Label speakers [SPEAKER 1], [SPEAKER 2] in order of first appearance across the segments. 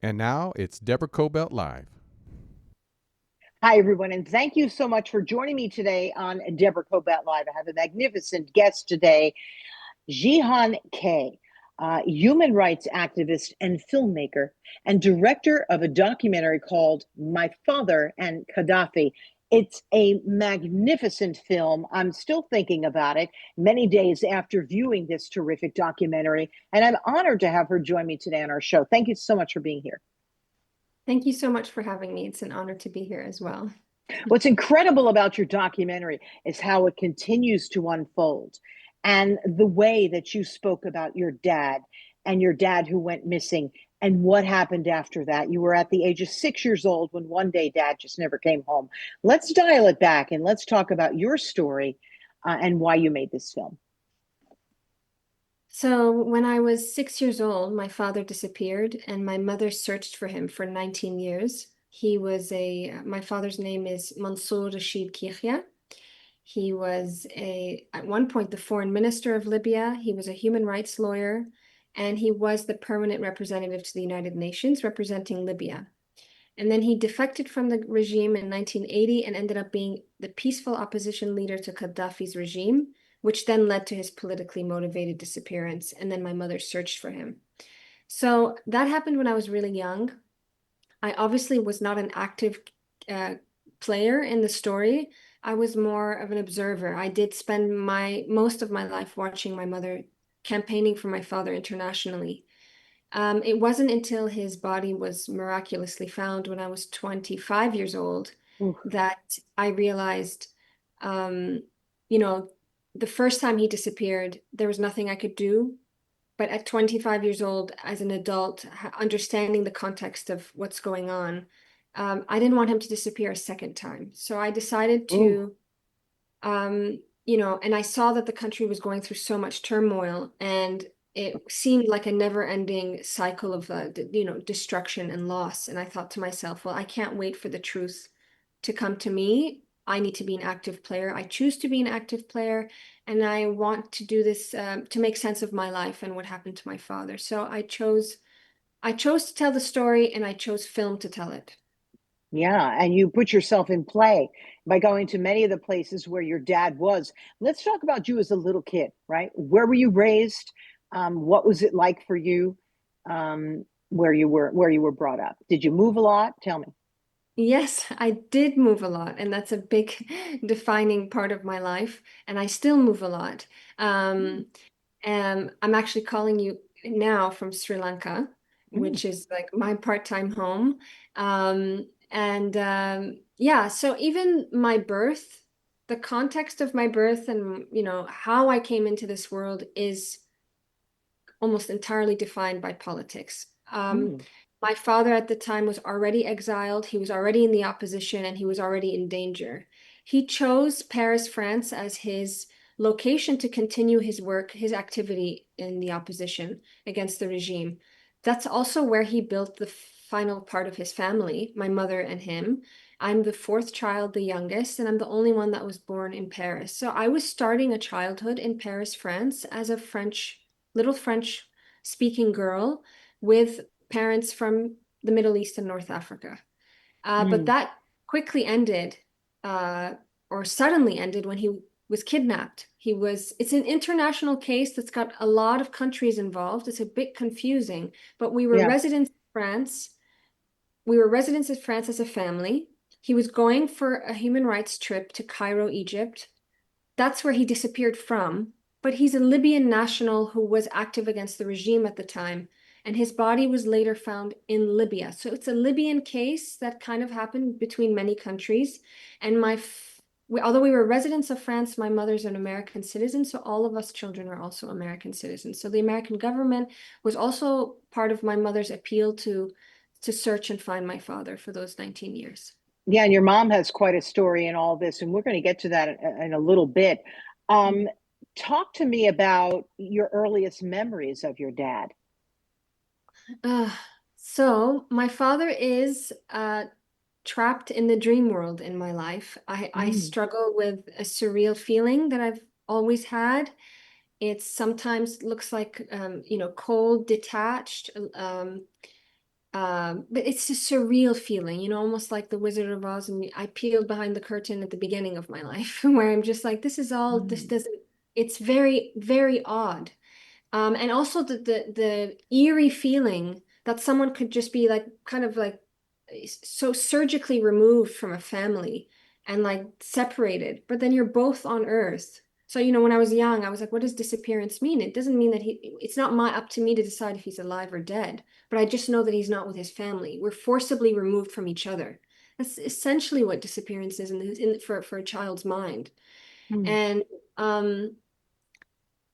[SPEAKER 1] And now it's Deborah Kobylt Live.
[SPEAKER 2] Hi, everyone, and thank you so much for joining me today on Deborah Kobylt Live. I have a magnificent guest today, Jihan K, human rights activist and filmmaker, and director of a documentary called My Father and Qaddafi. It's a magnificent film. I'm still thinking about it many days after viewing this terrific documentary, and I'm honored to have her join me today on our show. Thank you so much for being here.
[SPEAKER 3] Thank you so much for having me. It's an honor to be here as well.
[SPEAKER 2] What's incredible about your documentary is how it continues to unfold and the way that you spoke about your dad and your dad who went missing and what happened after that. You were at the age of 6 years old when one day dad just never came home. Let's dial it back and let's talk about your story and why you made this film.
[SPEAKER 3] So, when I was 6 years old, my father disappeared and my mother searched for him for 19 years. My father's name is Mansur Rashid Kikhia. He was at one point, the foreign minister of Libya. He was a human rights lawyer, and he was the permanent representative to the United Nations representing Libya. And then he defected from the regime in 1980 and ended up being the peaceful opposition leader to Gaddafi's regime, which then led to his politically motivated disappearance. And then my mother searched for him. So that happened when I was really young. I obviously was not an active player in the story. I was more of an observer. I did spend most of my life watching my mother campaigning for my father internationally. It wasn't until his body was miraculously found when I was 25 years old
[SPEAKER 2] Ooh.
[SPEAKER 3] that I realized, you know, the first time he disappeared, there was nothing I could do. But at 25 years old, as an adult, understanding the context of what's going on, I didn't want him to disappear a second time. So I decided
[SPEAKER 2] Ooh.
[SPEAKER 3] to, and I saw that the country was going through so much turmoil, and it seemed like a never-ending cycle of, destruction and loss. And I thought to myself, well, I can't wait for the truth to come to me. I need to be an active player. I choose to be an active player, and I want to do this to make sense of my life and what happened to my father. So I chose to tell the story, and I chose film to tell it.
[SPEAKER 2] Yeah, and you put yourself in play by going to many of the places where your dad was. Let's talk about you as a little kid, right? Where were you raised? What was it like for you where you were brought up? Did you move a lot? Tell me.
[SPEAKER 3] Yes, I did move a lot, and that's a big defining part of my life, and I still move a lot.
[SPEAKER 2] Mm,
[SPEAKER 3] Um, and I'm actually calling you now from Sri Lanka,
[SPEAKER 2] mm,
[SPEAKER 3] which is like my part-time home. Yeah, so even my birth, the context of my birth and how I came into this world is almost entirely defined by politics.
[SPEAKER 2] mm.
[SPEAKER 3] My father at the time was already exiled, he was already in the opposition, and he was already in danger. He chose Paris, France as his location to continue his work, his activity in the opposition against the regime. That's also where he built the final part of his family, my mother and him. I'm the fourth child, the youngest, and I'm the only one that was born in Paris. So I was starting a childhood in Paris, France, as a little French speaking girl with parents from the Middle East and North Africa. But
[SPEAKER 2] Mm.
[SPEAKER 3] that quickly ended, or suddenly ended, when he was kidnapped. It's an international case that's got a lot of countries involved. It's a bit confusing, but we were
[SPEAKER 2] Yeah.
[SPEAKER 3] residents of France. We were residents of France as a family. He was going for a human rights trip to Cairo, Egypt. That's where he disappeared from. But he's a Libyan national who was active against the regime at the time, and his body was later found in Libya. So it's a Libyan case that kind of happened between many countries. And although we were residents of France, my mother's an American citizen, so all of us children are also American citizens. So the American government was also part of my mother's appeal to search and find my father for those 19 years.
[SPEAKER 2] Yeah, and your mom has quite a story in all this, and we're going to get to that in a little bit. Um, Talk to me about your earliest memories of your dad.
[SPEAKER 3] Uh, so my father is trapped in the dream world in my life. I
[SPEAKER 2] Mm.
[SPEAKER 3] struggle with a surreal feeling that I've always had. It sometimes looks like cold, detached. but it's a surreal feeling, you know, almost like the Wizard of Oz. And I peeled behind the curtain at the beginning of my life, where I'm just like, this
[SPEAKER 2] Mm.
[SPEAKER 3] doesn't. It's very, very odd. And also the eerie feeling that someone could just be like kind of like so surgically removed from a family and like separated, but then you're both on Earth. So, you know, when I was young, I was like, what does disappearance mean? It doesn't mean that it's not my up to me to decide if he's alive or dead, but I just know that he's not with his family. We're forcibly removed from each other. That's essentially what disappearance is for a child's mind.
[SPEAKER 2] Mm.
[SPEAKER 3] And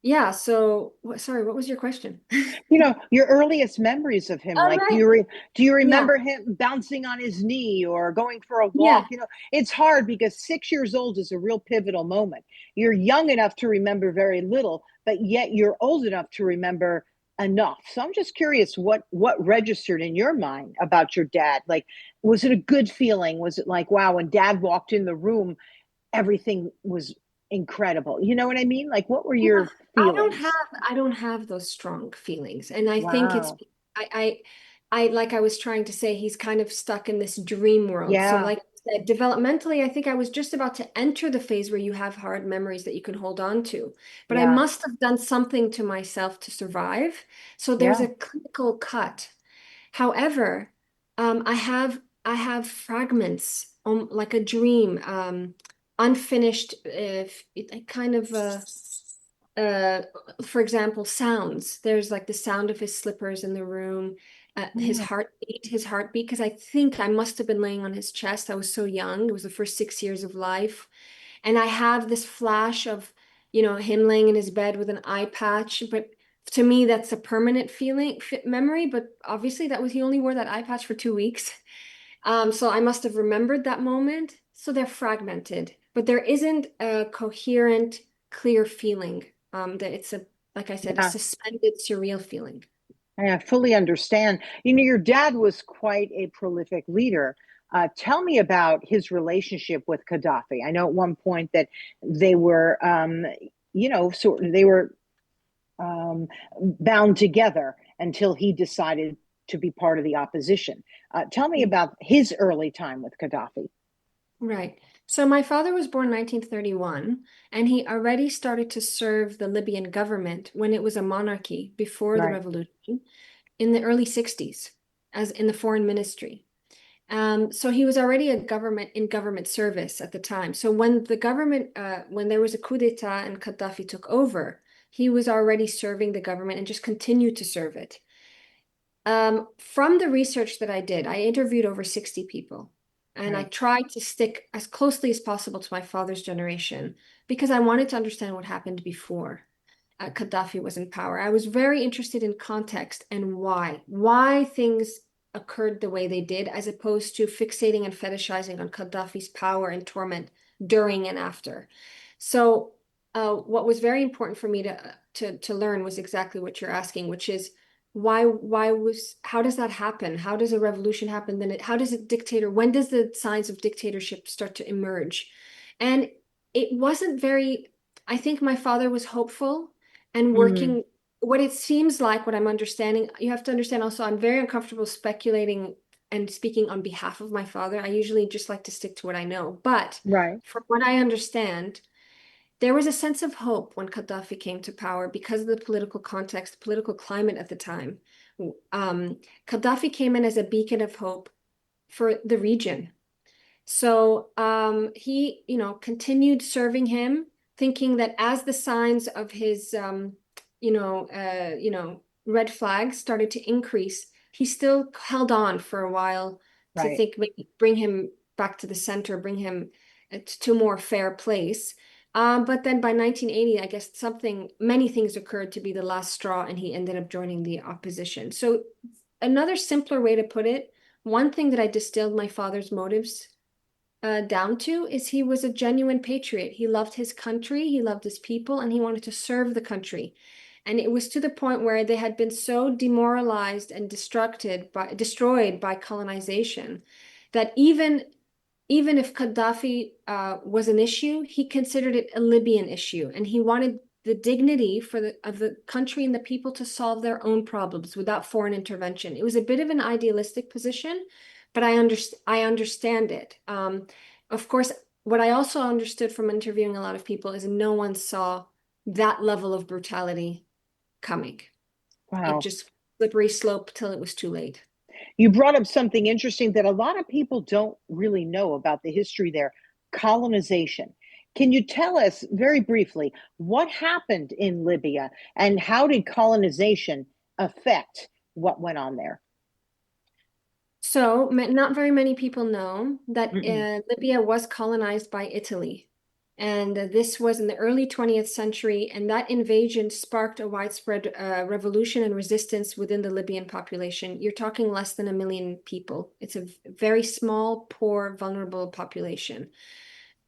[SPEAKER 3] yeah, so sorry, what was your question?
[SPEAKER 2] You know, your earliest memories of him,
[SPEAKER 3] Oh,
[SPEAKER 2] like
[SPEAKER 3] right.
[SPEAKER 2] do you
[SPEAKER 3] Yeah.
[SPEAKER 2] remember him bouncing on his knee or going for a walk?
[SPEAKER 3] Yeah.
[SPEAKER 2] You know, it's hard because 6 years old is a real pivotal moment. You're young enough to remember very little, but yet you're old enough to remember enough. So I'm just curious what registered in your mind about your dad. Like, was it a good feeling? Was it like, wow, when dad walked in the room, everything was incredible? You know what I mean? Like, what were
[SPEAKER 3] Yeah,
[SPEAKER 2] your
[SPEAKER 3] I don't have
[SPEAKER 2] feelings?
[SPEAKER 3] I don't have those strong feelings. And I think it's
[SPEAKER 2] Wow.
[SPEAKER 3] I I like I was trying to say, he's kind of stuck in this dream world. So
[SPEAKER 2] Yeah.
[SPEAKER 3] like I said, developmentally, I think I was just about to enter the phase where you have hard memories that you can hold on to. But I
[SPEAKER 2] Yeah.
[SPEAKER 3] must have done something to myself to survive. So there's
[SPEAKER 2] Yeah.
[SPEAKER 3] a clinical cut. However, I have fragments, like a dream, unfinished, kind of uh, for example, sounds. There's like the sound of his slippers in the room,
[SPEAKER 2] Mm.
[SPEAKER 3] his heartbeat, because I think I must have been laying on his chest. I was so young. It was the first 6 years of life. And I have this flash of, you know, him laying in his bed with an eye patch. But to me, that's a permanent memory. But obviously, he only wore that eye patch for 2 weeks. So I must have remembered that moment. So they're fragmented, but there isn't a coherent, clear feeling. That it's like I said, a
[SPEAKER 2] Yeah.
[SPEAKER 3] suspended, surreal feeling.
[SPEAKER 2] I fully understand. You know, your dad was quite a prolific leader. Tell me about his relationship with Gaddafi. I know at one point that they were, they were um, bound together until he decided to be part of the opposition. Tell me about his early time with Gaddafi.
[SPEAKER 3] Right. So my father was born 1931, and he already started to serve the Libyan government when it was a monarchy before the
[SPEAKER 2] Right.
[SPEAKER 3] revolution in the early 60s, as in the foreign ministry. So he was already a government service at the time. So when there was a coup d'etat and Gaddafi took over, he was already serving the government and just continued to serve it. From the research that I did, I interviewed over 60 people, and I
[SPEAKER 2] Right.
[SPEAKER 3] tried to stick as closely as possible to my father's generation because I wanted to understand what happened before Gaddafi was in power. I was very interested in context and why things occurred the way they did, as opposed to fixating and fetishizing on Gaddafi's power and torment during and after. So, what was very important for me to learn was exactly what you're asking, which is how does that happen? How does a revolution happen? How does a dictator, when does the signs of dictatorship start to emerge? And it wasn't very, I think my father was hopeful and
[SPEAKER 2] Mm.
[SPEAKER 3] working. What it seems like, what I'm understanding, you have to understand also, I'm very uncomfortable speculating and speaking on behalf of my father. I usually just like to stick to what I know. But
[SPEAKER 2] Right.
[SPEAKER 3] from what I understand, there was a sense of hope when Gaddafi came to power because of the political context, the political climate at the time. Um, Gaddafi came in as a beacon of hope for the region. So he, you know, continued serving him, thinking that as the signs of his, red flags started to increase, he still held on for a while to
[SPEAKER 2] Right.
[SPEAKER 3] think maybe bring him back to the center, bring him to a more fair place. But then by 1980, I guess many things occurred to be the last straw, and he ended up joining the opposition. So another simpler way to put it, one thing that I distilled my father's motives down to is he was a genuine patriot. He loved his country, he loved his people, and he wanted to serve the country. And it was to the point where they had been so demoralized and destroyed by colonization that even if Gaddafi was an issue, he considered it a Libyan issue, and he wanted the dignity of the country and the people to solve their own problems without foreign intervention. It was a bit of an idealistic position, but I understand it. Of course, what I also understood from interviewing a lot of people is no one saw that level of brutality coming.
[SPEAKER 2] Wow.
[SPEAKER 3] It just slippery slope till it was too late.
[SPEAKER 2] You brought up something interesting that a lot of people don't really know about the history there, colonization. Can you tell us very briefly what happened in Libya and how did colonization affect what went on there?
[SPEAKER 3] So not very many people know that
[SPEAKER 2] Mm-mm.
[SPEAKER 3] Libya was colonized by Italy. And this was in the early 20th century. And that invasion sparked a widespread revolution and resistance within the Libyan population. You're talking less than 1 million people. It's a very small, poor, vulnerable population.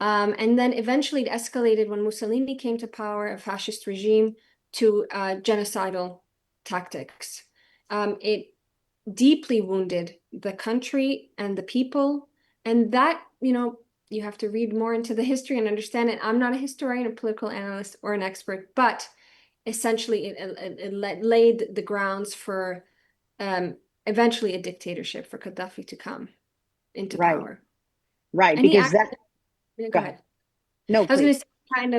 [SPEAKER 3] And then eventually it escalated when Mussolini came to power, a fascist regime, to genocidal tactics. It deeply wounded the country and the people. And that, you have to read more into the history and understand it. I'm not a historian, a political analyst, or an expert, but essentially it laid the grounds for eventually a dictatorship for Gaddafi to come into
[SPEAKER 2] Right,
[SPEAKER 3] power.
[SPEAKER 2] right,
[SPEAKER 3] And he
[SPEAKER 2] because
[SPEAKER 3] actually,
[SPEAKER 2] go
[SPEAKER 3] go
[SPEAKER 2] ahead.
[SPEAKER 3] ahead.
[SPEAKER 2] No,
[SPEAKER 3] I was going
[SPEAKER 2] please.
[SPEAKER 3] to say kind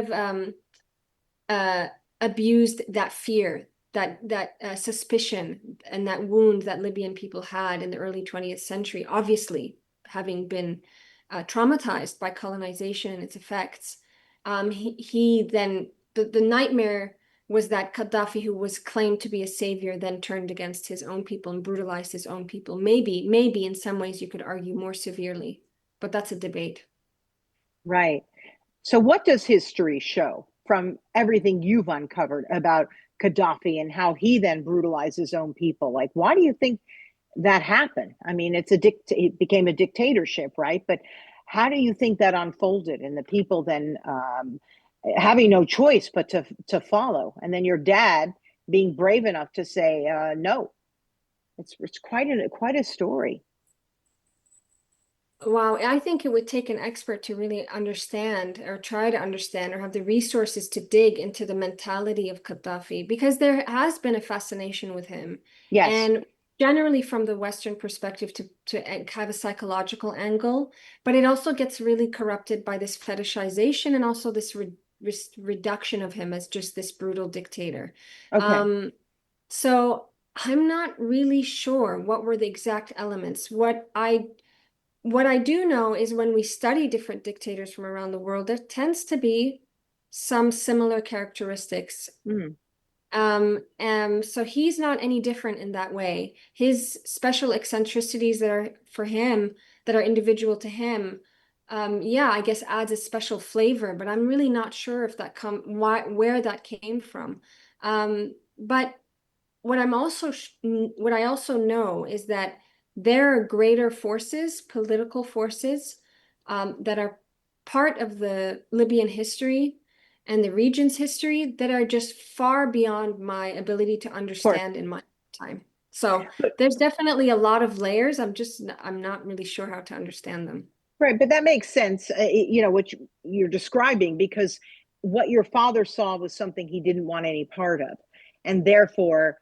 [SPEAKER 3] of abused that fear, that suspicion, and that wound that Libyan people had in the early 20th century, obviously having been traumatized by colonization and its effects. He then, the nightmare was that Gaddafi, who was claimed to be a savior, then turned against his own people and brutalized his own people. Maybe in some ways you could argue more severely, but that's a debate.
[SPEAKER 2] Right. So, what does history show from everything you've uncovered about Gaddafi and how he then brutalized his own people? Like, why do you think that happened? I mean, it became a dictatorship, right? But how do you think that unfolded and the people then having no choice but to follow? And then your dad being brave enough to say no. It's quite a story.
[SPEAKER 3] Wow, I think it would take an expert to really understand or try to understand or have the resources to dig into the mentality of Gaddafi because there has been a fascination with him.
[SPEAKER 2] Yes.
[SPEAKER 3] And generally from the Western perspective to have a psychological angle, but it also gets really corrupted by this fetishization and also this reduction of him as just this brutal dictator.
[SPEAKER 2] Okay.
[SPEAKER 3] So I'm not really sure what were the exact elements. What I do know is when we study different dictators from around the world, there tends to be some similar characteristics.
[SPEAKER 2] Mm.
[SPEAKER 3] So he's not any different in that way. His special eccentricities that are for him, that are individual to him, yeah, I guess adds a special flavor, but I'm really not sure if where that came from. But what I also know is that there are greater forces, political forces, that are part of the Libyan history and the region's history that are just far beyond my ability to
[SPEAKER 2] Of course.
[SPEAKER 3] understand in my time. So there's definitely a lot of layers. I'm not really sure how to understand them.
[SPEAKER 2] Right, but that makes sense, what you're describing, because what your father saw was something he didn't want any part of. And therefore,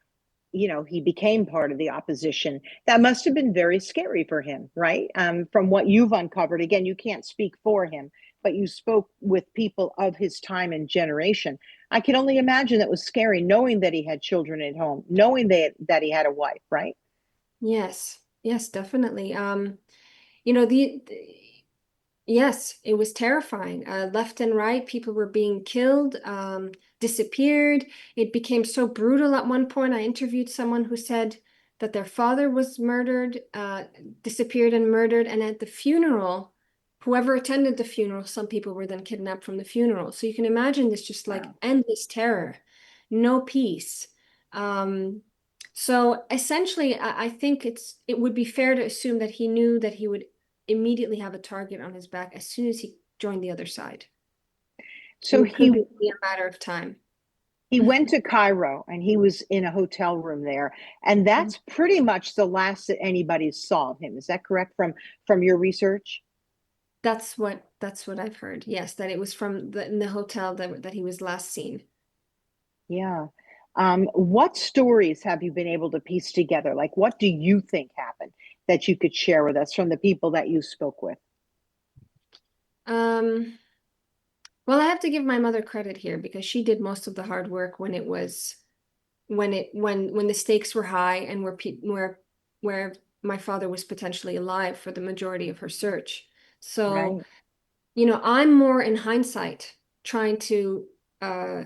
[SPEAKER 2] he became part of the opposition. That must have been very scary for him, right? From what you've uncovered, again, you can't speak for him, but you spoke with people of his time and generation. I can only imagine that was scary, knowing that he had children at home, knowing that he had a wife, right?
[SPEAKER 3] Yes, definitely. You know, yes, it was terrifying. Left and right, people were being killed, disappeared. It became so brutal at one point. I interviewed someone who said that their father was murdered, disappeared and murdered. And at the funeral, whoever attended the funeral, some people were then kidnapped from the funeral. So you can imagine this just like
[SPEAKER 2] Wow.
[SPEAKER 3] endless terror, no peace. So essentially, I think it would be fair to assume that he knew that he would immediately have a target on his back as soon as he joined the other side.
[SPEAKER 2] So
[SPEAKER 3] It could be a matter of time.
[SPEAKER 2] he went to Cairo and he was in a hotel room there, and that's pretty much the last that anybody saw of him. Is that correct from your research?
[SPEAKER 3] That's what I've heard. Yes, that it was from in the hotel that he was last seen.
[SPEAKER 2] Yeah. What stories have you been able to piece together? Like, what do you think happened that you could share with us from the people that you spoke with?
[SPEAKER 3] Um, well, I have to give my mother credit here because she did most of the hard work when it was when the stakes were high and where my father was potentially alive for the majority of her search. So,
[SPEAKER 2] Right.
[SPEAKER 3] I'm more in hindsight trying to uh,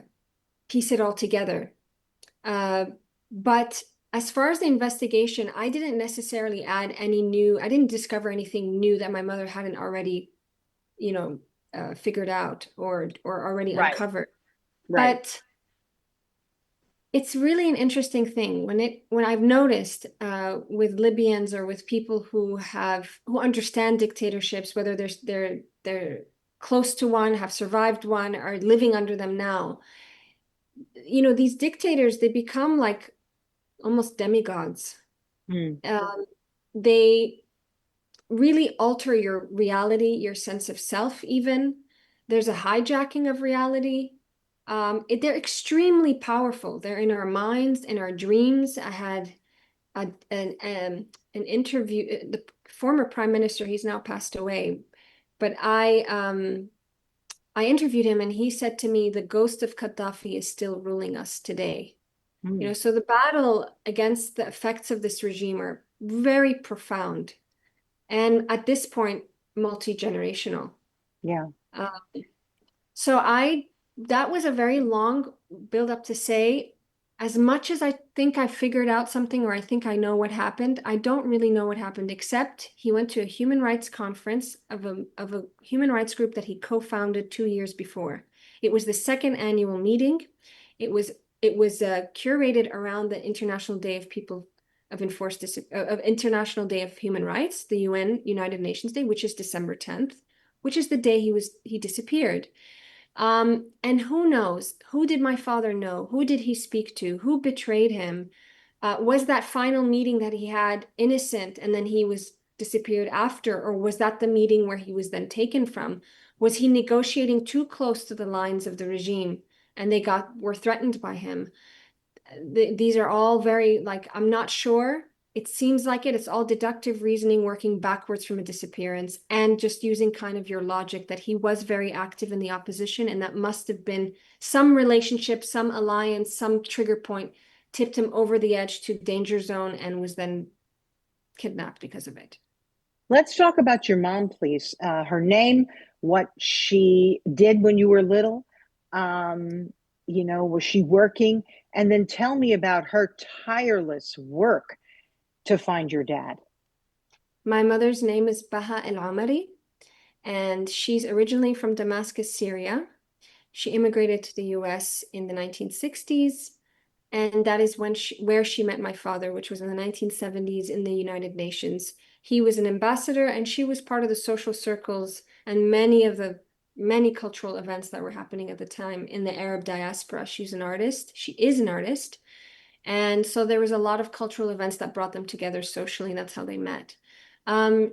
[SPEAKER 3] piece it all together. Uh, but as far as the investigation, I didn't necessarily I didn't discover anything new that my mother hadn't already, you know, figured out or already
[SPEAKER 2] Right.
[SPEAKER 3] uncovered.
[SPEAKER 2] Right.
[SPEAKER 3] But it's really an interesting thing when I've noticed with Libyans or with people who understand dictatorships, whether they're close to one, have survived one, are living under them now. These dictators, they become like almost demigods.
[SPEAKER 2] Hmm.
[SPEAKER 3] They really alter your reality, your sense of self, even. There's a hijacking of reality. They're extremely powerful. They're in our minds, in our dreams. I had an interview, the former prime minister, he's now passed away, but I interviewed him and he said to me, the ghost of Gaddafi is still ruling us today.
[SPEAKER 2] Hmm.
[SPEAKER 3] So the battle against the effects of this regime are very profound and at this point, multi-generational.
[SPEAKER 2] Yeah.
[SPEAKER 3] Uh, so that was a very long build up to say, as much as I think I figured out something or I think I know what happened, I don't really know what happened, except he went to a human rights conference of a human rights group that he co-founded 2 years before. It was the second annual meeting. It was curated around the International Day of People of International Day of Human Rights, the UN United Nations Day, which is December 10th, which is the day he disappeared. And who knows? Who did my father know? Who did he speak to? Who betrayed him? Was that final meeting that he had innocent and then he was disappeared after? Or was that the meeting where he was then taken from? Was he negotiating too close to the lines of the regime and were threatened by him? These are all very, like, I'm not sure. It seems like it's all deductive reasoning working backwards from a disappearance and just using kind of your logic that he was very active in the opposition and that must have been some relationship, some alliance, some trigger point tipped him over the edge to danger zone and was then kidnapped because of it.
[SPEAKER 2] Let's talk about your mom, please. Her name, what she did when you were little. Was she working? And then tell me about her tireless work to find your dad.
[SPEAKER 3] My mother's name is Baha Al Omary, and she's originally from Damascus, Syria. She immigrated to the US in the 1960s, and that is where she met my father, which was in the 1970s in the United Nations. He was an ambassador, and she was part of the social circles and many cultural events that were happening at the time in the Arab diaspora. She's an artist. She is an artist. And so there was a lot of cultural events that brought them together socially, and that's how they met. Um,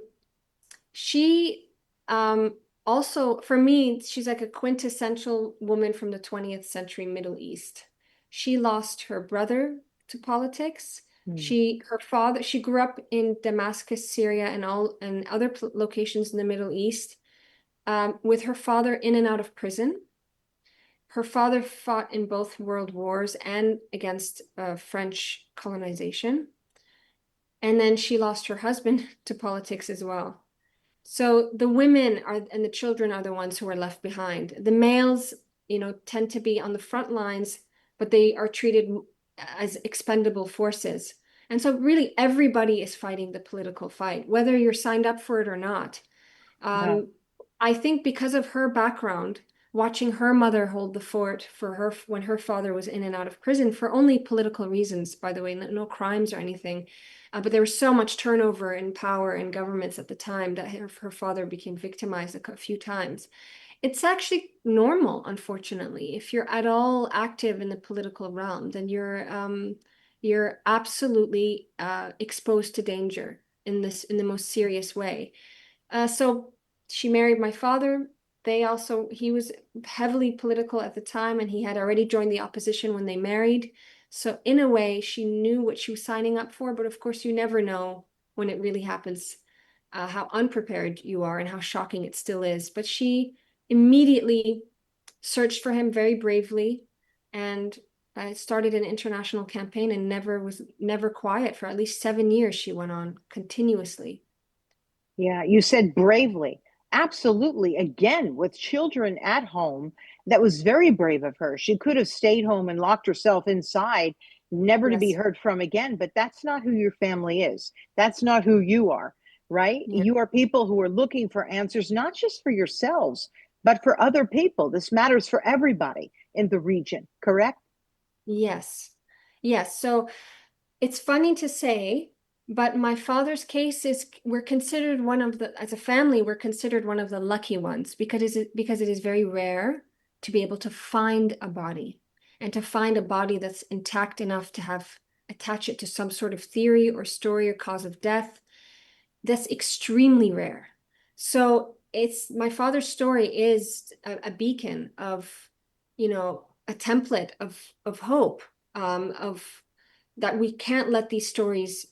[SPEAKER 3] she also, for me, she's like a quintessential woman from the 20th century Middle East. She lost her brother to politics.
[SPEAKER 2] Hmm.
[SPEAKER 3] She grew up in Damascus, Syria, and other locations in the Middle East, with her father in and out of prison. Her father fought in both world wars and against French colonization. And then she lost her husband to politics as well. So the women and the children are the ones who are left behind. The males, tend to be on the front lines, but they are treated as expendable forces. And so really everybody is fighting the political fight, whether you're signed up for it or not.
[SPEAKER 2] Wow.
[SPEAKER 3] I think because of her background, watching her mother hold the fort for her when her father was in and out of prison for only political reasons, by the way, no crimes or anything. But there was so much turnover in power in governments at the time that her father became victimized a few times. It's actually normal, unfortunately. If you're at all active in the political realm, then you're absolutely exposed to danger in the most serious way. So she married my father. he was heavily political at the time, and he had already joined the opposition when they married. So in a way, she knew what she was signing up for, but of course you never know when it really happens, how unprepared you are and how shocking it still is. But she immediately searched for him very bravely, and started an international campaign, and was never quiet. For at least 7 years she went on continuously.
[SPEAKER 2] Yeah, you said bravely. Absolutely. Again, with children at home, that was very brave of her. She could have stayed home and locked herself inside, never to be
[SPEAKER 3] Yes.
[SPEAKER 2] heard from again, but that's not who your family is. That's not who you are, right?
[SPEAKER 3] Yeah.
[SPEAKER 2] You are people who are looking for answers, not just for yourselves, but for other people. This matters for everybody in the region, correct?
[SPEAKER 3] Yes. Yes. So it's funny to say, but my father's case we're considered one of the, as a family, we're considered one of the lucky ones, because it is very rare to be able to find a body, and to find a body that's intact enough to attach it to some sort of theory or story or cause of death. That's extremely rare. So my father's story is a beacon of, a template of hope, of that we can't let these stories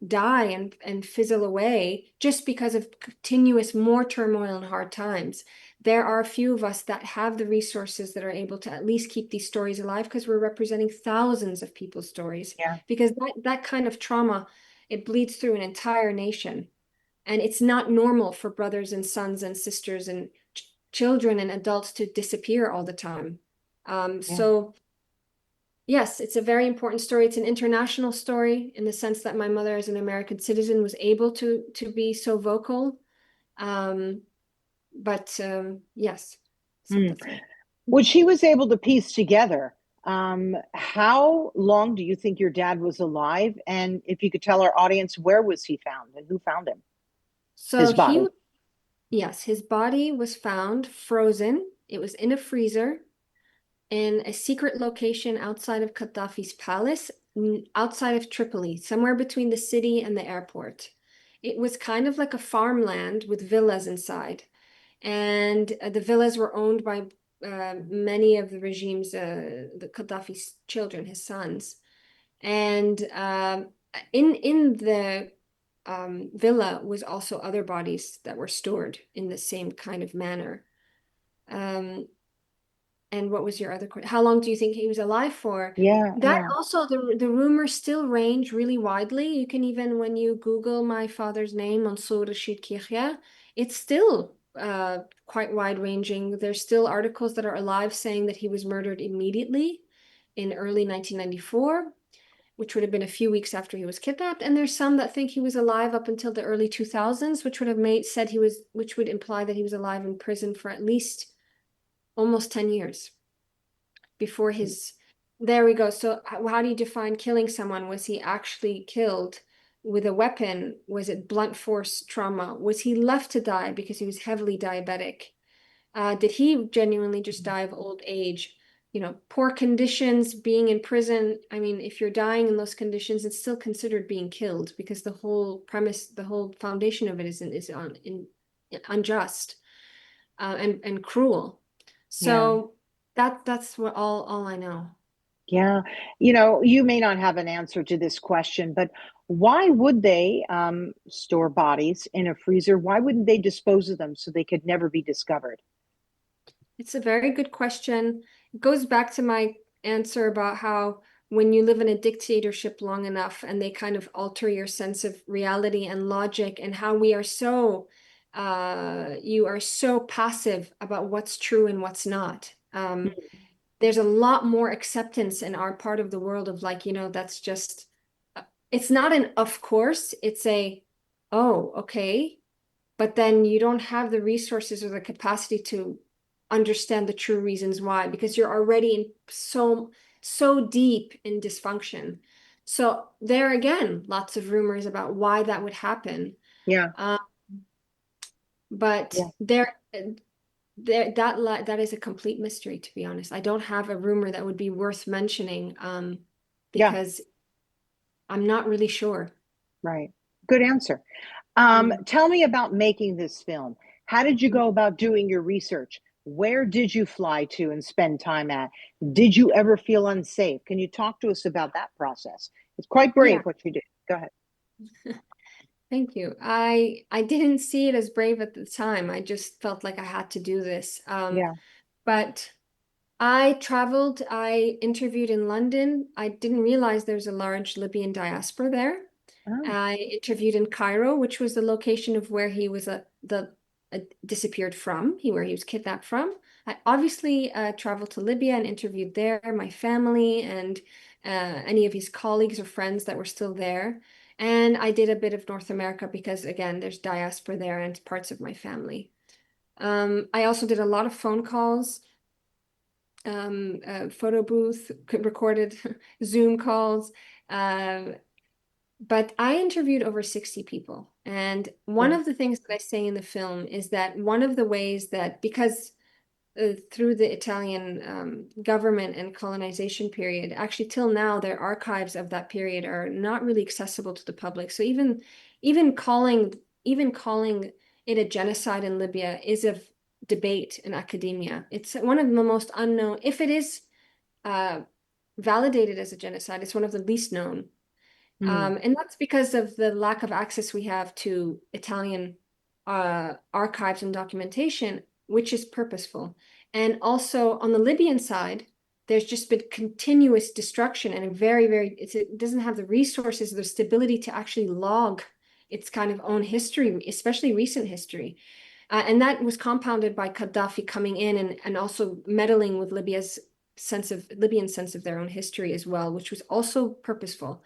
[SPEAKER 3] die and fizzle away just because of continuous more turmoil and hard times. There are a few of us that have the resources that are able to at least keep these stories alive, because we're representing thousands of people's stories.
[SPEAKER 2] Yeah.
[SPEAKER 3] Because that kind of trauma, it bleeds through an entire nation. And it's not normal for brothers and sons and sisters and children and adults to disappear all the time.
[SPEAKER 2] Yeah.
[SPEAKER 3] So yes, it's a very important story. It's an international story in the sense that my mother, as an American citizen, was able to be so vocal. Yes, so
[SPEAKER 2] Hmm.
[SPEAKER 3] that's me.
[SPEAKER 2] What she was able to piece together, how long do you think your dad was alive? And if you could tell our audience, where was he found and who found him?
[SPEAKER 3] So
[SPEAKER 2] His body.
[SPEAKER 3] yes, his body was found frozen. It was in a freezer in a secret location outside of Gaddafi's palace, outside of Tripoli, somewhere between the city and the airport. It was kind of like a farmland with villas inside. And the villas were owned by many of the regime's, the Gaddafi's children, his sons. And in the villa was also other bodies that were stored in the same kind of manner. Um, and what was your other question? How long do you think he was alive for?
[SPEAKER 2] Yeah,
[SPEAKER 3] That
[SPEAKER 2] yeah.
[SPEAKER 3] also, the rumors still range really widely. You can even, when you Google my father's name, Mansur Rashid Kikhia, it's still quite wide ranging. There's still articles that are alive saying that he was murdered immediately in early 1994, which would have been a few weeks after he was kidnapped. And there's some that think he was alive up until the early 2000s, which would imply that he was alive in prison for at least almost 10 years before his. There we go. So how do you define killing someone? Was he actually killed with a weapon? Was it blunt force trauma? Was he left to die because he was heavily diabetic? Did he genuinely just die of old age? Poor conditions, being in prison. I mean, if you're dying in those conditions, it's still considered being killed, because the whole premise, the whole foundation of it is unjust, and cruel.
[SPEAKER 2] Yeah.
[SPEAKER 3] So that's what all I know.
[SPEAKER 2] Yeah. You may not have an answer to this question, but why would they store bodies in a freezer? Why wouldn't they dispose of them so they could never be discovered?
[SPEAKER 3] It's a very good question. It goes back to my answer about how when you live in a dictatorship long enough, and they kind of alter your sense of reality and logic, and how you are so passive about what's true and what's not. There's a lot more acceptance in our part of the world of, like, that's just, it's not an of course, it's a, oh, okay. But then you don't have the resources or the capacity to understand the true reasons why, because you're already in so deep in dysfunction. So there again, lots of rumors about why that would happen.
[SPEAKER 2] Yeah.
[SPEAKER 3] Um, but
[SPEAKER 2] Yeah.
[SPEAKER 3] that is a complete mystery, to be honest. I don't have a rumor that would be worth mentioning,
[SPEAKER 2] Yeah.
[SPEAKER 3] because I'm not really sure.
[SPEAKER 2] Right. Good answer. Tell me about making this film. How did you go about doing your research? Where did you fly to and spend time at? Did you ever feel unsafe? Can you talk to us about that process? It's quite
[SPEAKER 3] Yeah.
[SPEAKER 2] brave what you did. Go ahead.
[SPEAKER 3] Thank you. I didn't see it as brave at the time. I just felt like I had to do this.
[SPEAKER 2] Yeah.
[SPEAKER 3] But I traveled, I interviewed in London. I didn't realize there's a large Libyan diaspora there.
[SPEAKER 2] Oh,
[SPEAKER 3] I interviewed in Cairo, which was the location of where he was disappeared from, where he was kidnapped from. I obviously traveled to Libya and interviewed there, my family and any of his colleagues or friends that were still there. And I did a bit of North America because, again, there's diaspora there and parts of my family. I also did a lot of phone calls, photo booth, recorded Zoom calls. But I interviewed over 60 people. And one
[SPEAKER 2] yeah.
[SPEAKER 3] of the things that I say in the film is that one of the ways that, because through the Italian government and colonization period, actually till now, their archives of that period are not really accessible to the public. So even calling it a genocide in Libya is a debate in academia. It's one of the most unknown. If it is validated as a genocide, it's one of the least known.
[SPEAKER 2] Hmm.
[SPEAKER 3] And that's because of the lack of access we have to Italian archives and documentation, which is purposeful. And also on the Libyan side, there's just been continuous destruction and it doesn't have the resources, the stability to actually log its kind of own history, especially recent history. And that was compounded by Gaddafi coming in and also meddling with Libyan sense of their own history as well, which was also purposeful.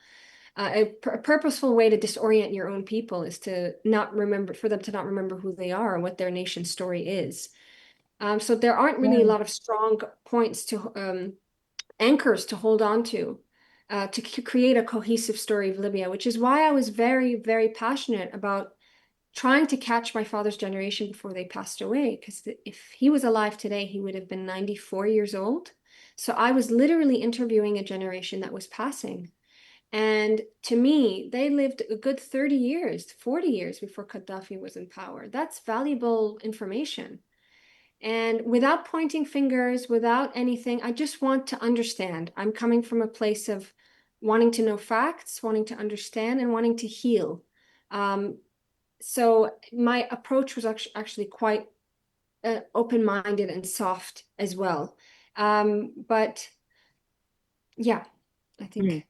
[SPEAKER 3] A purposeful way to disorient your own people is to not remember, for them to not remember who they are and what their nation's story is. So there aren't really a
[SPEAKER 2] Yeah.
[SPEAKER 3] lot of strong points to anchors to hold on to create a cohesive story of Libya, which is why I was very, very passionate about trying to catch my father's generation before they passed away. Because if he was alive today, he would have been 94 years old. So I was literally interviewing a generation that was passing. And to me, they lived a good 30 years, 40 years before Gaddafi was in power. That's valuable information. And without pointing fingers, without anything, I just want to understand. I'm coming from a place of wanting to know facts, wanting to understand, and wanting to heal. So my approach was actually quite open-minded and soft as well. But yeah, I
[SPEAKER 2] Hmm.
[SPEAKER 3] think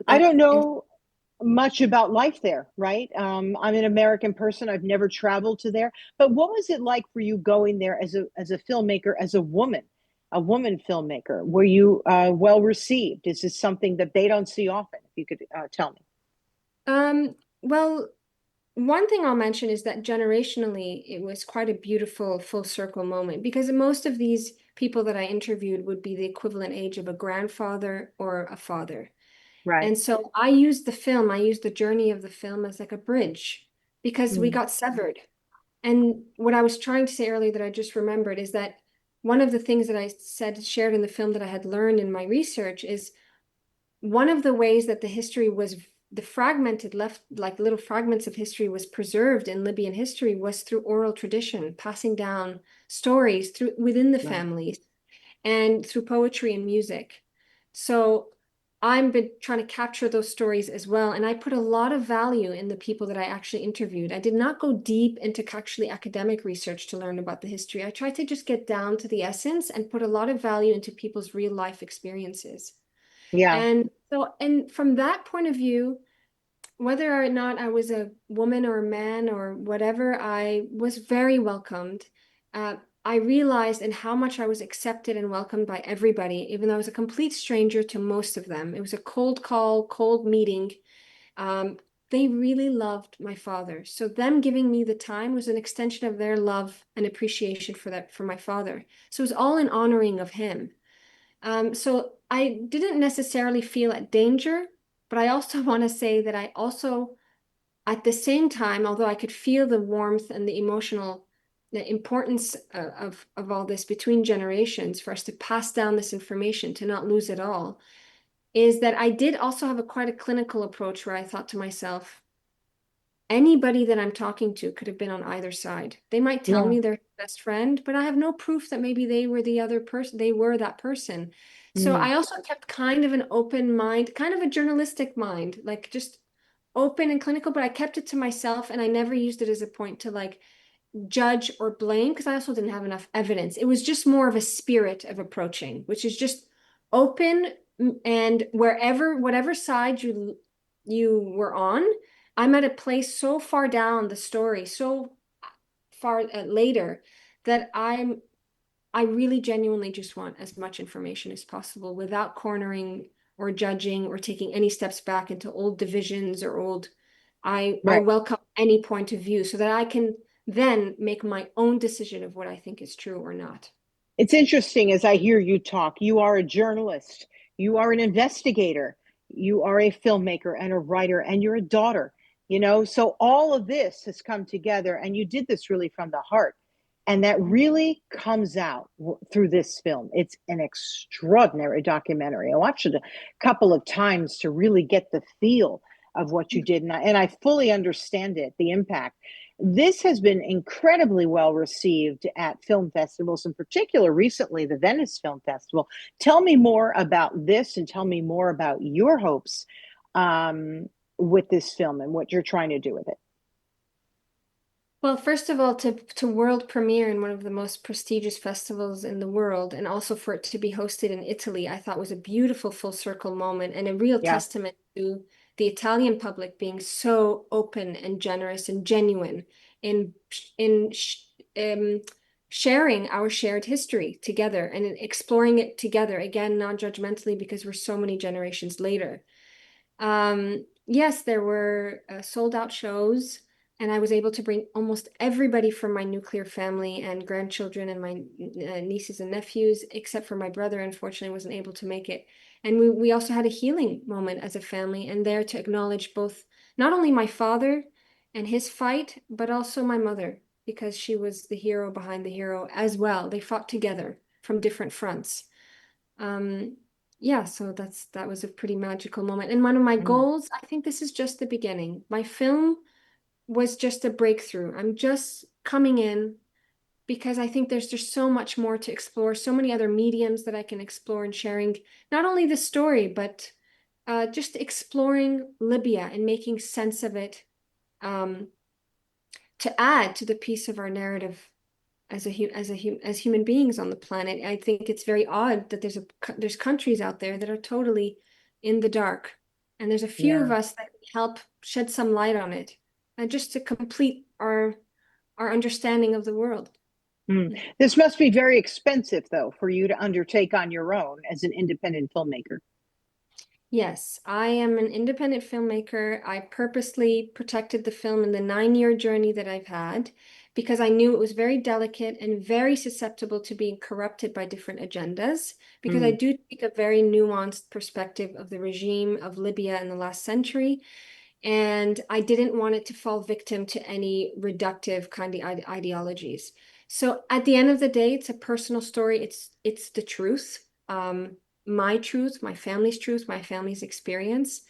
[SPEAKER 2] I
[SPEAKER 3] that
[SPEAKER 2] don't know much about life there, right? I'm an American person. I've never traveled to there. But what was it like for you going there as a filmmaker, as a woman filmmaker? Were you well received? Is this something that they don't see often? If you could tell me.
[SPEAKER 3] well, one thing I'll mention is that generationally, it was quite a beautiful full circle moment because most of these people that I interviewed would be the equivalent age of a grandfather or a father.
[SPEAKER 2] Right.
[SPEAKER 3] And so I used the journey of the film as like a bridge because we
[SPEAKER 2] Mm.
[SPEAKER 3] got severed. And what I was trying to say earlier that I just remembered is that one of the things that I shared in the film that I had learned in my research is one of the ways that the fragmented left, like little fragments of history was preserved in Libyan history was through oral tradition, passing down stories through within the
[SPEAKER 2] Right.
[SPEAKER 3] families and through poetry and music. So I've been trying to capture those stories as well. And I put a lot of value in the people that I actually interviewed. I did not go deep into actually academic research to learn about the history. I tried to just get down to the essence and put a lot of value into people's real life experiences.
[SPEAKER 2] Yeah.
[SPEAKER 3] And from that point of view, whether or not I was a woman or a man or whatever, I was very welcomed. I realized in how much I was accepted and welcomed by everybody, even though I was a complete stranger to most of them. It was a cold call, cold meeting. Um, they really loved my father. So them giving me the time was an extension of their love and appreciation for my father. So it was all in honoring of him. So I didn't necessarily feel at danger, but I also want to say that I also, at the same time, although I could feel the warmth and the importance of all this between generations for us to pass down this information, to not lose it all, is that I did also have quite a clinical approach where I thought to myself, anybody that I'm talking to could have been on either side. They might tell
[SPEAKER 2] Yeah.
[SPEAKER 3] me they're best friend, but I have no proof that maybe they were the other person, they were that person. So
[SPEAKER 2] Mm.
[SPEAKER 3] I also kept kind of an open mind, kind of a journalistic mind, like just open and clinical, but I kept it to myself and I never used it as a point to like judge or blame because I also didn't have enough evidence. It was just more of a spirit of approaching, which is just open and whatever side you were on, I'm at a place so far down the story, so far later that I really genuinely just want as much information as possible without cornering or judging or taking any steps back into old divisions or old. I
[SPEAKER 2] Right.
[SPEAKER 3] welcome any point of view so that I can then make my own decision of what I think is true or not.
[SPEAKER 2] It's interesting as I hear you talk. You are a journalist, you are an investigator, you are a filmmaker and a writer, and you're a daughter. So all of this has come together, and you did this really from the heart. And that really comes out through this film. It's an extraordinary documentary. I watched it a couple of times to really get the feel of what you did. And I fully understand it, the impact. This has been incredibly well received at film festivals, in particular, recently, the Venice Film Festival. Tell me more about this and tell me more about your hopes with this film and what you're trying to do with it.
[SPEAKER 3] Well, first of all, to world premiere in one of the most prestigious festivals in the world, and also for it to be hosted in Italy, I thought was a beautiful full circle moment and a real
[SPEAKER 2] Yeah.
[SPEAKER 3] testament to the Italian public being so open and generous and genuine in in um, sharing our shared history together and in exploring it together again, non-judgmentally because we're so many generations later. Yes, there were sold out shows, and I was able to bring almost everybody from my nuclear family and grandchildren and my nieces and nephews, except for my brother, unfortunately, wasn't able to make it. And we also had a healing moment as a family, and there to acknowledge both not only my father and his fight, but also my mother, because she was the hero behind the hero as well. They fought together from different fronts. Um, yeah, so that was a pretty magical moment. And one of my
[SPEAKER 2] Mm.
[SPEAKER 3] goals, I think this is just the beginning. My film was just a breakthrough. I'm just coming in because I think there's just so much more to explore, so many other mediums that I can explore and sharing not only the story, but just exploring Libya and making sense of it um, to add to the piece of our narrative as human beings on the planet. I think it's very odd that there's countries out there that are totally in the dark, and there's a few of
[SPEAKER 2] Yeah.
[SPEAKER 3] us that help shed some light on it, and just to complete our understanding of the world.
[SPEAKER 2] Mm. This must be very expensive, though, for you to undertake on your own as an independent filmmaker.
[SPEAKER 3] Yes, I am an independent filmmaker. I purposely protected the film in the 9-year journey that I've had because I knew it was very delicate and very susceptible to being corrupted by different agendas. Because I
[SPEAKER 2] Mm.
[SPEAKER 3] do take a very nuanced perspective of the regime of Libya in the last century. And I didn't want it to fall victim to any reductive kind of ideologies. So at the end of the day, it's a personal story. It's the truth. My truth, my family's experience.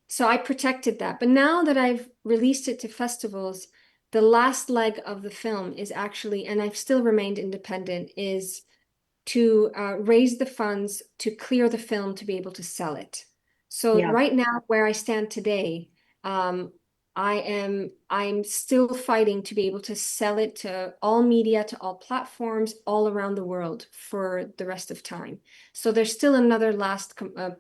[SPEAKER 3] So I protected that. But now that I've released it to festivals, the last leg of the film is actually, and I've still remained independent, is to raise the funds to clear the film to be able to sell it. So
[SPEAKER 2] Yeah.
[SPEAKER 3] right now, where I stand today, um, I'm still fighting to be able to sell it to all media, to all platforms, all around the world for the rest of time. So there's still another last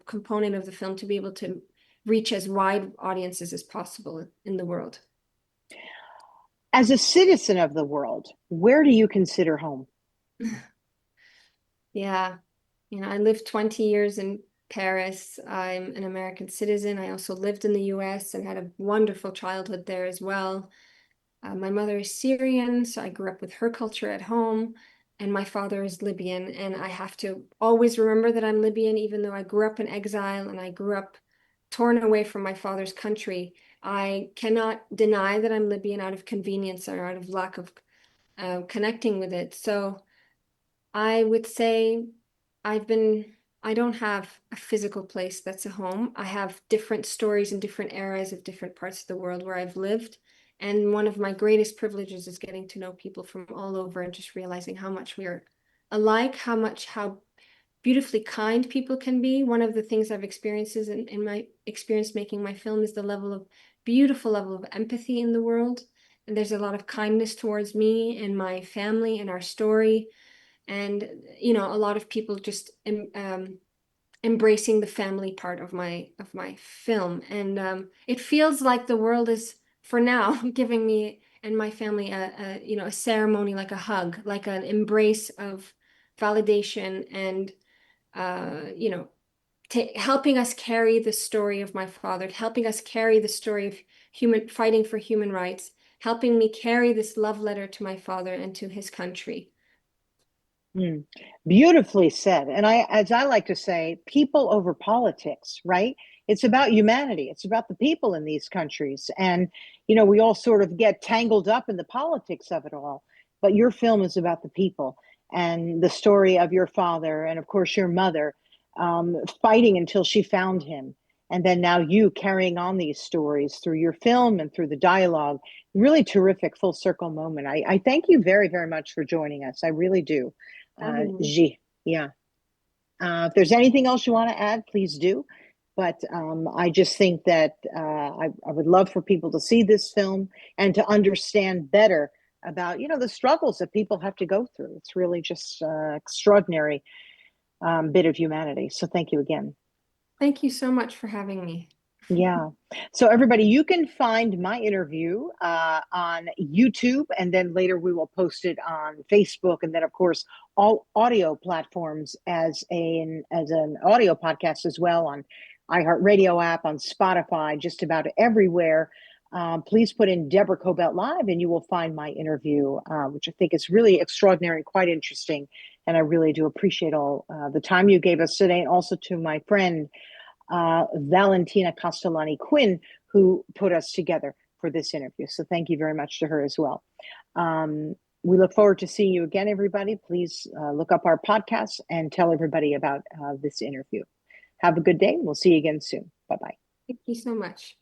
[SPEAKER 3] component of the film to be able to reach as wide audiences as possible in the world.
[SPEAKER 2] As a citizen of the world, where do you consider home?
[SPEAKER 3] Yeah, I lived 20 years in Paris. I'm an American citizen. I also lived in the US and had a wonderful childhood there as well. My mother is Syrian, so I grew up with her culture at home, and my father is Libyan. And I have to always remember that I'm Libyan, even though I grew up in exile and I grew up torn away from my father's country. I cannot deny that I'm Libyan out of convenience or out of lack of connecting with it. So I would say I don't have a physical place that's a home. I have different stories in different eras of different parts of the world where I've lived. And one of my greatest privileges is getting to know people from all over and just realizing how much we are alike, how beautifully kind people can be. One of the things I've experienced in my experience making my film is the beautiful level of empathy in the world. And there's a lot of kindness towards me and my family and our story. And, you know, a lot of people just embracing the family part of my film. And it feels like the world is, for now, giving me and my family a ceremony, like a hug, like an embrace of validation and helping us carry the story of my father, helping us carry the story of fighting for human rights, helping me carry this love letter to my father and to his country.
[SPEAKER 2] Beautifully said. And as I like to say, people over politics, right? It's about humanity. It's about the people in these countries. And, you know, we all sort of get tangled up in the politics of it all. But your film is about the people and the story of your father and, of course, your mother fighting until she found him. And then now you carrying on these stories through your film and through the dialogue. Really terrific full circle moment. I thank you very, very much for joining us. I really do. Yeah. If there's anything else you want to add, please do. But I just think that I would love for people to see this film and to understand better about, you know, the struggles that people have to go through. It's really just extraordinary bit of humanity. So thank you again.
[SPEAKER 3] Thank you so much for having me.
[SPEAKER 2] Yeah. So everybody, you can find my interview on YouTube, and then later we will post it on Facebook, and then of course all audio platforms as an audio podcast as well, on iHeartRadio app, on Spotify, just about everywhere. Please put in Deborah Kobylt Live, and you will find my interview, which I think is really extraordinary and quite interesting. And I really do appreciate all the time you gave us today, and also to my friend Valentina Castellani Quinn, who put us together for this interview. So thank you very much to her as well. We look forward to seeing you again, everybody. Please look up our podcast and tell everybody about this interview. Have a good day. We'll see you again soon. Bye-bye.
[SPEAKER 3] Thank you so much.